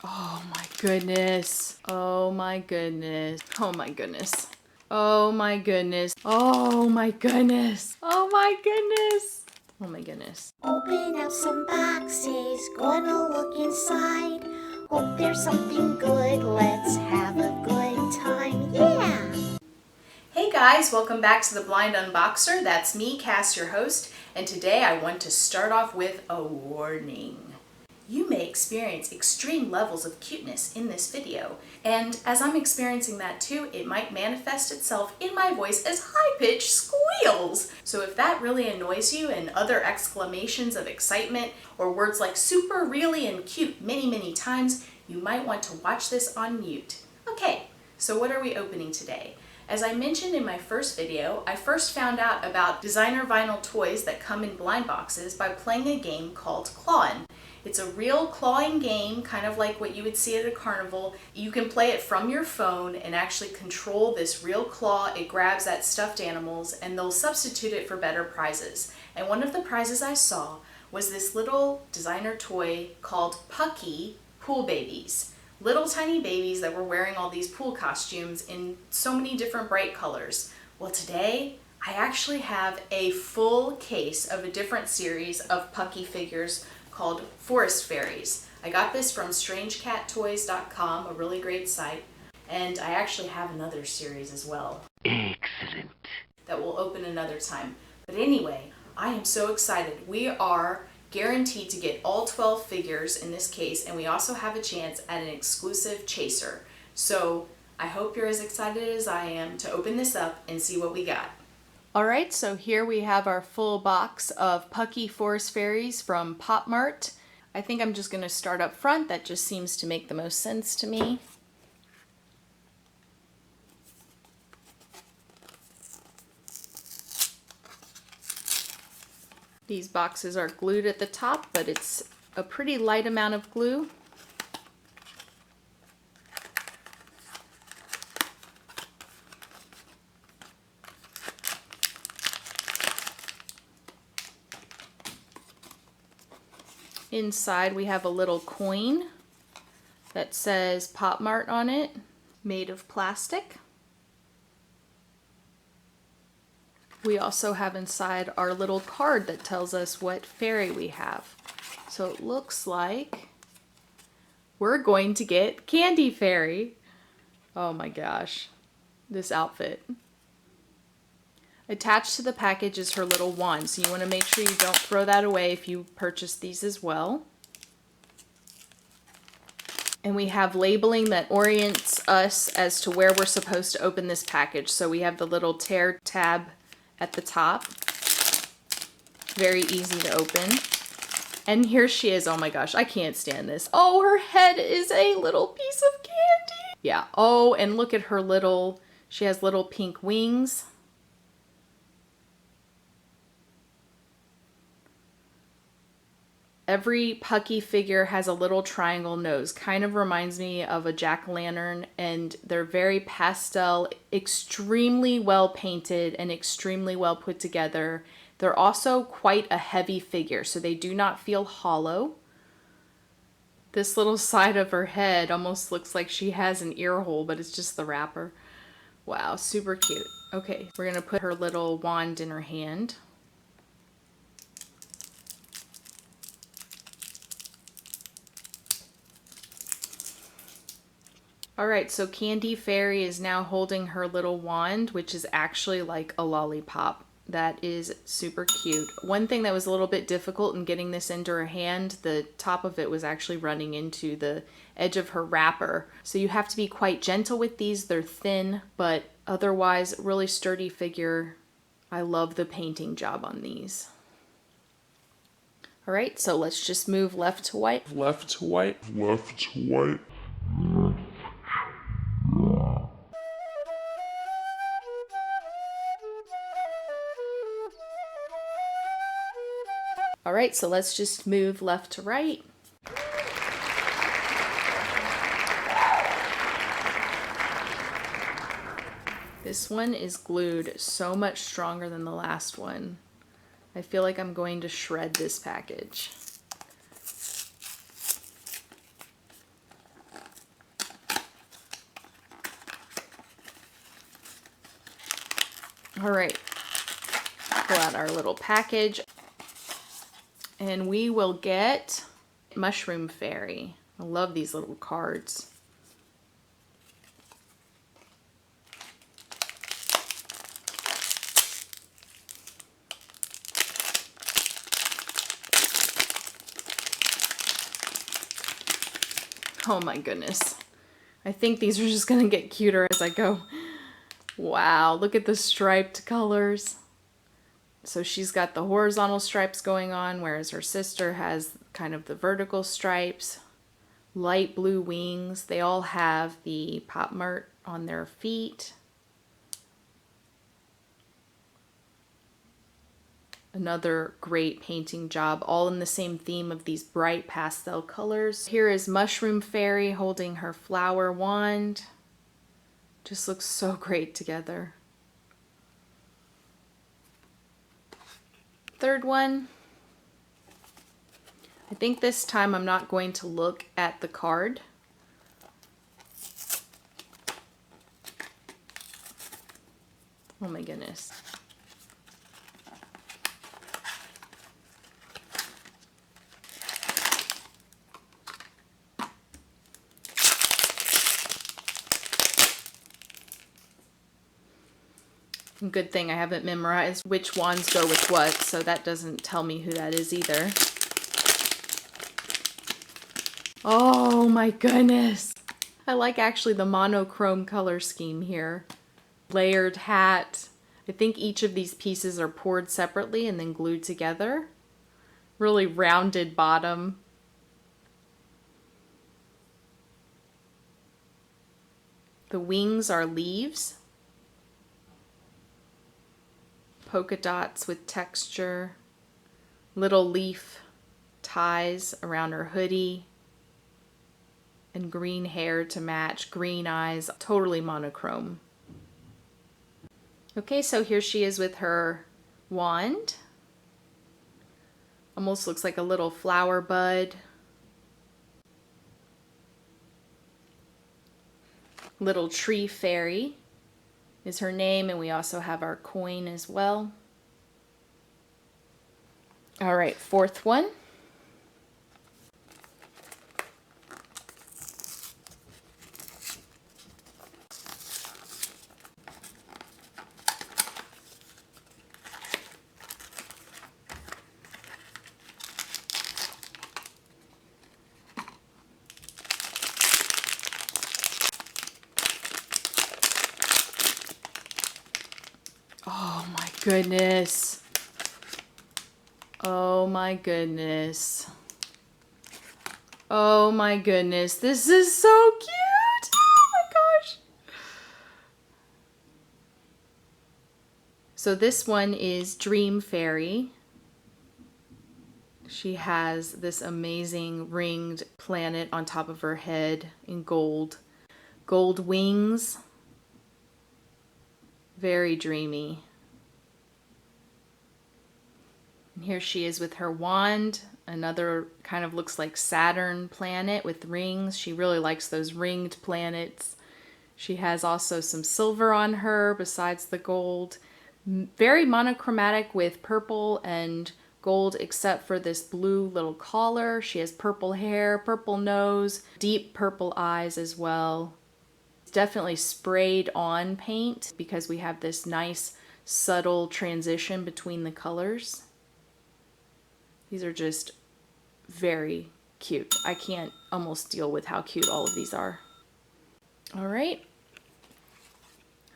Oh my goodness. Oh my goodness. Oh my goodness. Oh my goodness. Oh my goodness. Oh my goodness. Oh my goodness. Open up some boxes, gonna look inside. Hope there's something good, let's have a good time, yeah! Hey guys, welcome back to the Blind Unboxer. That's me, Cass, your host, and today I want to start off with a warning. You may experience extreme levels of cuteness in this video, and as I'm experiencing that too, it might manifest itself in my voice as high-pitched squeals. So if that really annoys you and other exclamations of excitement or words like super, really, and cute many times, you might want to watch this on mute. Okay, so what are we opening today? As I mentioned in my first video, I first found out about designer vinyl toys that come in blind boxes by playing a game called Clawin'. It's a real clawing game, kind of like what you would see at a carnival. You can play it from your phone and actually control this real claw. It grabs at stuffed animals and they'll substitute it for better prizes. And one of the prizes I saw was this little designer toy called Pucky Pool Babies. Little tiny babies that were wearing all these pool costumes in so many different bright colors. Well, today I actually have a full case of a different series of Pucky figures called Forest Fairies. I got this from strangeCatToys.com, a really great site, and I actually have another series as well. Excellent. That will open another time. But anyway, I am so excited. We are guaranteed to get all 12 figures in this case, and we also have a chance at an exclusive chaser. So I hope you're as excited as I am to open this up and see what we got. Alright, so here we have our full box of Pucky Forest Fairies from Pop Mart. I think I'm just going to start up front. That just seems to make the most sense to me. These boxes are glued at the top, but it's a pretty light amount of glue. Inside we have a little coin that says Pop Mart on it, made of plastic. We also have inside our little card that tells us what fairy we have. So it looks like we're going to get Candy Fairy. Oh my gosh, this outfit. Attached to the package is her little wand, so you want to make sure you don't throw that away if you purchase these as well. And we have labeling that orients us as to where we're supposed to open this package. So we have the little tear tab at the top. Very easy to open. And here she is. Oh my gosh, I can't stand this. Oh, her head is a little piece of candy. Yeah. Oh, and look at her little, she has little pink wings. Every Pucky figure has a little triangle nose. Kind of reminds me of a jack-o'-lantern, and they're very pastel, extremely well painted and extremely well put together. They're also quite a heavy figure, so they do not feel hollow. This little side of her head almost looks like she has an ear hole, but it's just the wrapper. Wow, super cute. Okay, we're gonna put her little wand in her hand. Alright, so Candy Fairy is now holding her little wand, which is actually like a lollipop. That is super cute. One thing that was a little bit difficult in getting this into her hand, the top of it was actually running into the edge of her wrapper. So you have to be quite gentle with these. They're thin, but otherwise really sturdy figure. I love the painting job on these. Alright, so let's just move left to right. Left to right. Left to right. Alright, so let's just move left to right. This one is glued so much stronger than the last one. I feel like I'm going to shred this package. All right, pull out our little package and we will get Mushroom Fairy. I love these little cards. Oh my goodness. I think these are just gonna get cuter as I go. Wow, look at the striped colors. So she's got the horizontal stripes going on, whereas her sister has kind of the vertical stripes. Light blue wings. They all have the pop mart on their feet. Another great painting job, all in the same theme of these bright pastel colors. Here is Mushroom Fairy holding her flower wand. Just looks so great together. Third one. I think this time I'm not going to look at the card. Oh my goodness. Good thing I haven't memorized which wands go with what, so that doesn't tell me who that is either. Oh my goodness. I like actually the monochrome color scheme here. Layered hat. I think each of these pieces are poured separately and then glued together. Really rounded bottom. The wings are leaves. Polka dots with texture. Little leaf ties around her hoodie. And green hair to match, green eyes, totally monochrome. Okay, so here she is with her wand. Almost looks like a little flower bud. Little Tree Fairy is her name, and we also have our coin as well. All right, fourth one. Oh my goodness. Oh my goodness. Oh my goodness. This is so cute. Oh my gosh. So this one is Dream Fairy. She has this amazing ringed planet on top of her head in gold. Gold wings. Very dreamy. And here she is with her wand. Another kind of looks like Saturn planet with rings. She really likes those ringed planets. She has also some silver on her besides the gold. Very monochromatic with purple and gold except for this blue little collar. She has purple hair, purple nose, deep purple eyes as well. Definitely sprayed on paint because we have this nice subtle transition between the colors. These are just very cute. I can't almost deal with how cute all of these are. All right,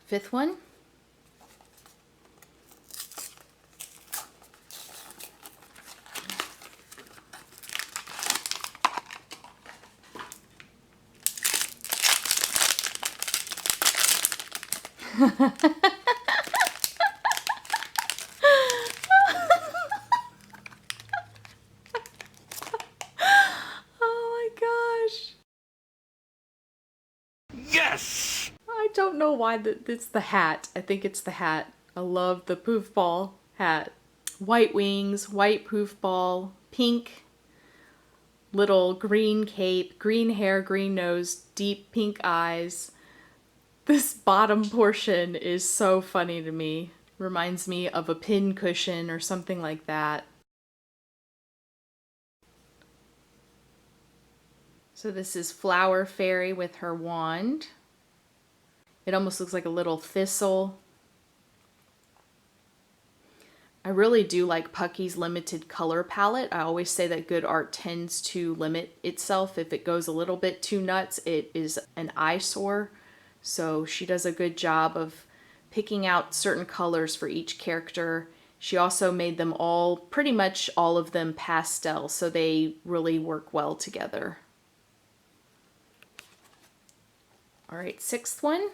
fifth one. Oh my gosh. Yes! I don't know why it's the hat. I think it's the hat. I love the poof ball hat. White wings, white poof ball, pink little green cape, green hair, green nose, deep pink eyes. This bottom portion is so funny to me. Reminds me of a pin cushion or something like that. So this is Flower Fairy with her wand. It almost looks like a little thistle. I really do like Pucky's limited color palette. I always say that good art tends to limit itself. If it goes a little bit too nuts, it is an eyesore. So she does a good job of picking out certain colors for each character. She also made them all, pretty much all of them, pastel, so they really work well together. All right, sixth one.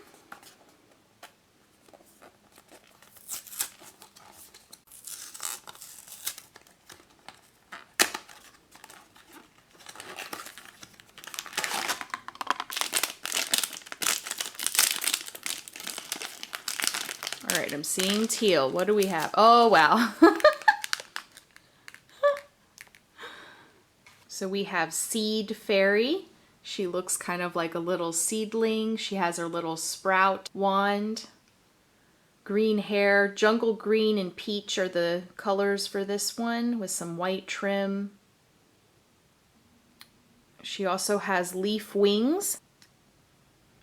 All right, I'm seeing teal. What do we have? Oh, wow. So we have Seed Fairy. She looks kind of like a little seedling. She has her little sprout wand. Green hair. Jungle green and peach are the colors for this one, with some white trim. She also has leaf wings,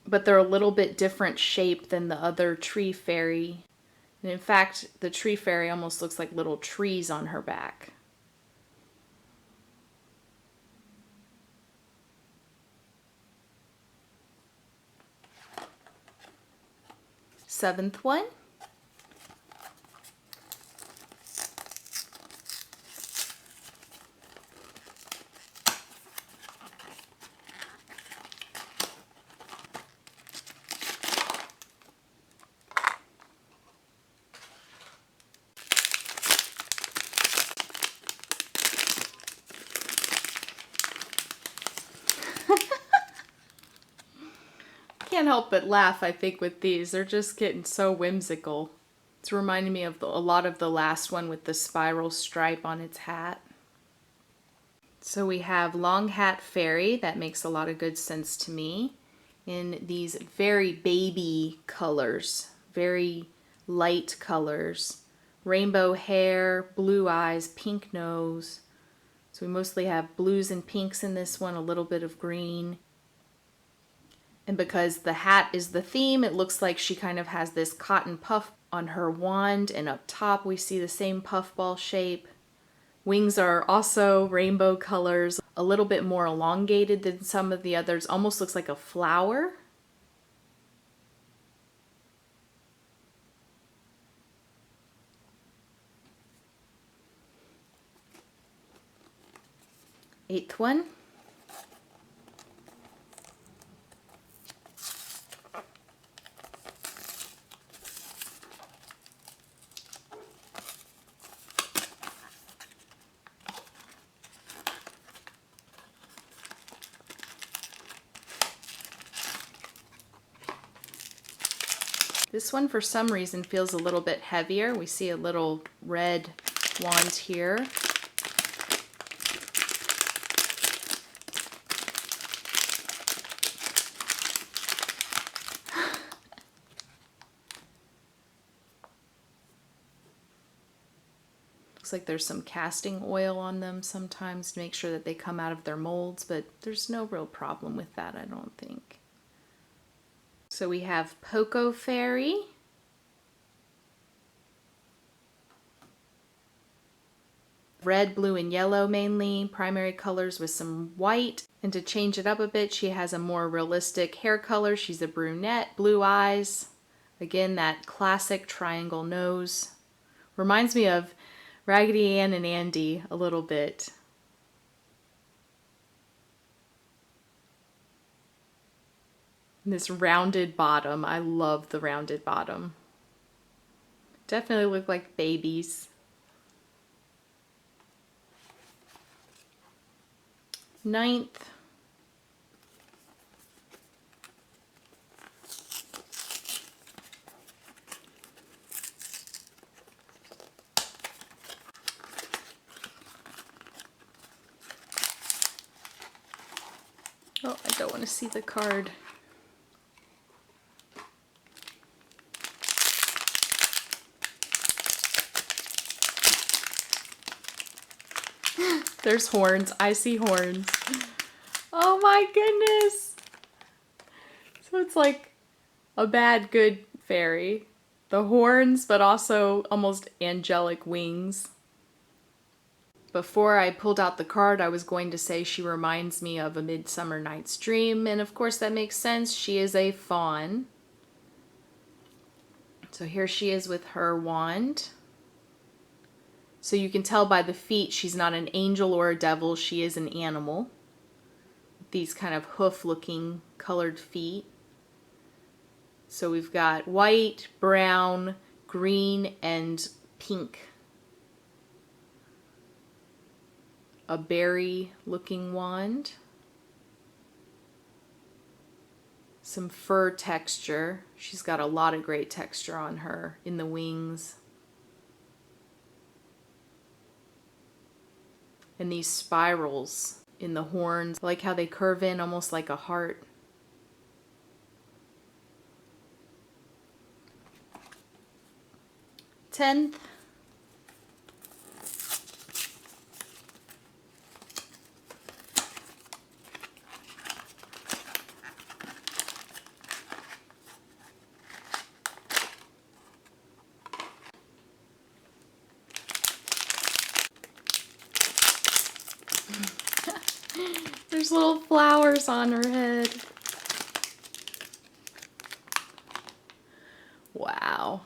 but they're a little bit different shape than the other tree fairy. And in fact, the tree fairy almost looks like little trees on her back. Seventh one. Can't help but laugh, I think, with these. They're just getting so whimsical. It's reminding me of a lot of the last one with the spiral stripe on its hat. So we have Long Hat Fairy. That makes a lot of good sense to me. In these very baby colors, very light colors. Rainbow hair, blue eyes, pink nose. So we mostly have blues and pinks in this one, a little bit of green. And because the hat is the theme, it looks like she kind of has this cotton puff on her wand, and up top we see the same puffball shape. Wings are also rainbow colors, a little bit more elongated than some of the others, almost looks like a flower. Eighth one. This one, for some reason, feels a little bit heavier. We see a little red wand here. Looks like there's some casting oil on them sometimes to make sure that they come out of their molds, but there's no real problem with that, I don't think. So we have Poco Fairy. Red, blue, and yellow mainly, primary colors with some white. And to change it up a bit, she has a more realistic hair color. She's a brunette, blue eyes. Again, that classic triangle nose. Reminds me of Raggedy Ann and Andy a little bit. This rounded bottom. I love the rounded bottom. Definitely look like babies. Ninth. Oh, I don't want to see the card. There's horns. I see horns. Oh my goodness. So it's like a bad, good fairy. The horns, but also almost angelic wings. Before I pulled out the card, I was going to say she reminds me of A Midsummer Night's Dream, and of course that makes sense. She is a faun. So here she is with her wand. So you can tell by the feet she's not an angel or a devil, she is an animal. These kind of hoof-looking colored feet. So we've got white, brown, green, and pink. A berry-looking wand. Some fur texture. She's got a lot of great texture on her in the wings. And these spirals in the horns. I like how they curve in almost like a heart. Tenth. There's little flowers on her head. Wow.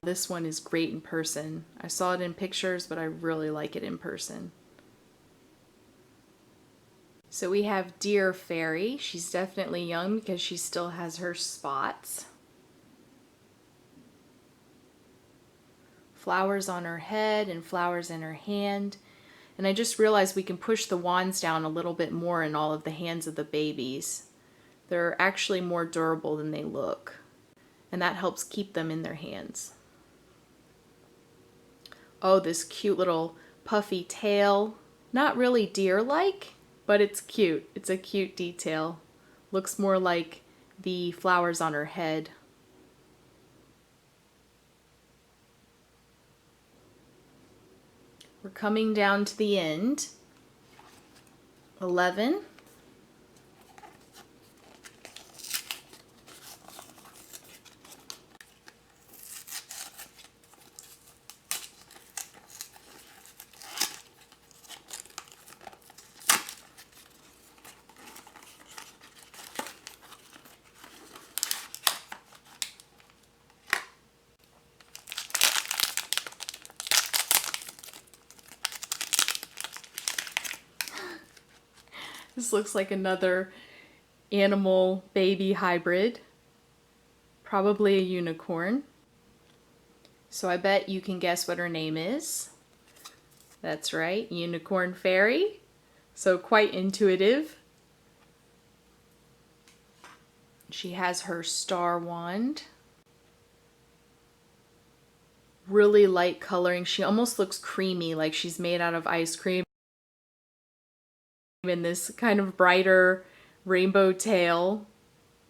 This one is great in person. I saw it in pictures, but I really like it in person. So we have Deer Fairy. She's definitely young because she still has her spots. Flowers on her head and flowers in her hand. And I just realized we can push the wands down a little bit more in all of the hands of the babies. They're actually more durable than they look. And that helps keep them in their hands. Oh, this cute little puffy tail. Not really deer-like, but it's cute. It's a cute detail. Looks more like the flowers on her head. We're coming down to the end. 11. This looks like another animal baby hybrid. Probably a unicorn. So I bet you can guess what her name is. That's right, Unicorn Fairy. So quite intuitive. She has her star wand. Really light coloring. She almost looks creamy, like she's made out of ice cream. In this kind of brighter rainbow tail.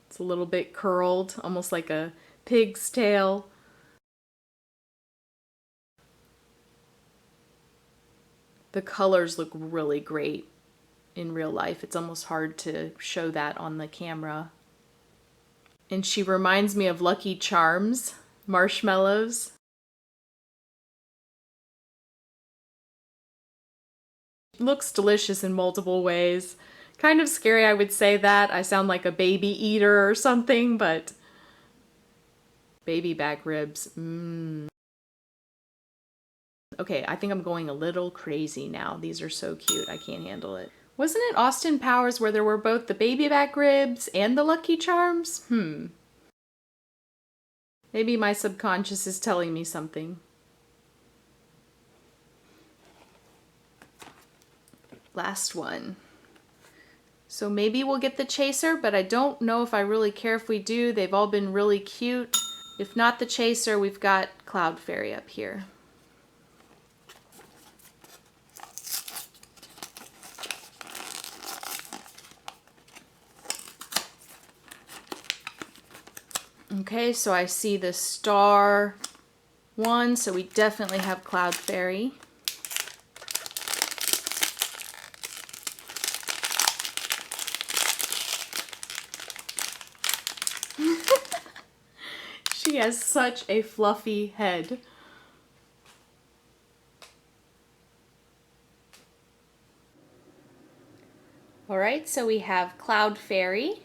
It's a little bit curled, almost like a pig's tail. The colors look really great in real life. It's almost hard to show that on the camera. And she reminds me of Lucky Charms marshmallows. Looks delicious in multiple ways. Kind of scary, I would say that. I sound like a baby eater or something, but baby back ribs. Okay, I think I'm going a little crazy now. These are so cute. I can't handle it. Wasn't it Austin Powers where there were both the baby back ribs and the Lucky Charms? Maybe my subconscious is telling me something. Last one. So maybe we'll get the chaser, but I don't know if I really care if we do. They've all been really cute. If not the chaser, we've got Cloud Fairy up here. Okay, so I see the star one, so we definitely have Cloud Fairy. She has such a fluffy head. Alright, so we have Cloud Fairy.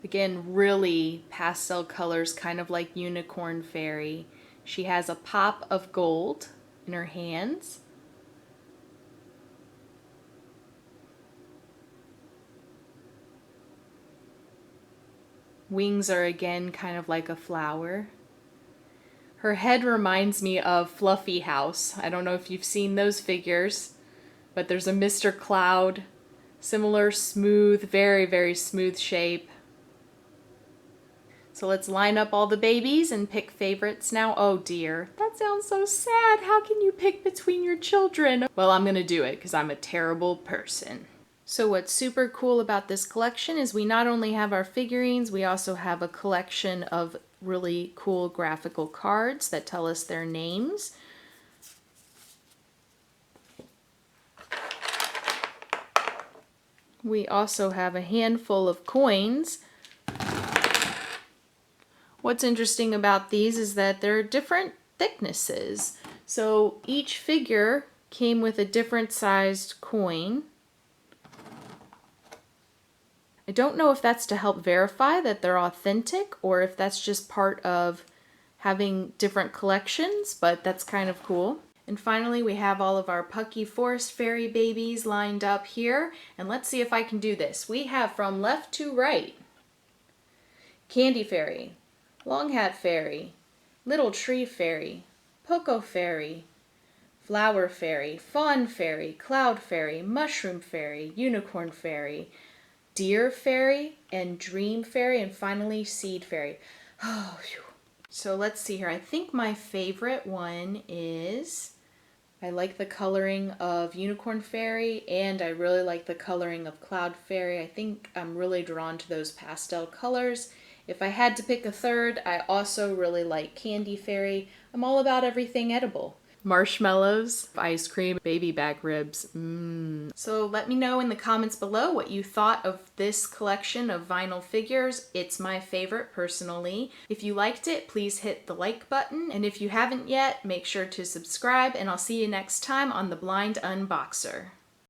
Again, really pastel colors, kind of like Unicorn Fairy. She has a pop of gold in her hands. Wings are again kind of like a flower. Her head reminds me of Fluffy House. I don't know if you've seen those figures, but there's a Mr. Cloud. Similar smooth, very, very smooth shape. So let's line up all the babies and pick favorites now. Oh dear, that sounds so sad. How can you pick between your children? Well, I'm gonna do it because I'm a terrible person. So what's super cool about this collection is we not only have our figurines, we also have a collection of really cool graphical cards that tell us their names. We also have a handful of coins. What's interesting about these is that they're different thicknesses. So each figure came with a different sized coin. I don't know if that's to help verify that they're authentic or if that's just part of having different collections, but that's kind of cool. And finally, we have all of our Pucky Forest Fairy babies lined up here. And let's see if I can do this. We have from left to right, Candy Fairy, Long Hat Fairy, Little Tree Fairy, Poco Fairy, Flower Fairy, Faun Fairy, Cloud Fairy, Mushroom Fairy, Unicorn Fairy, Deer Fairy, and Dream Fairy, and finally Seed Fairy. Oh, phew. So let's see here. I think my favorite one is, I like the coloring of Unicorn Fairy, and I really like the coloring of Cloud Fairy. I think I'm really drawn to those pastel colors. If I had to pick a third, I also really like Candy Fairy. I'm all about everything edible. Marshmallows, ice cream, baby back ribs. So let me know in the comments below what you thought of this collection of vinyl figures. It's my favorite personally. If you liked it, please hit the like button. And if you haven't yet, make sure to subscribe, and I'll see you next time on The Blind Unboxer.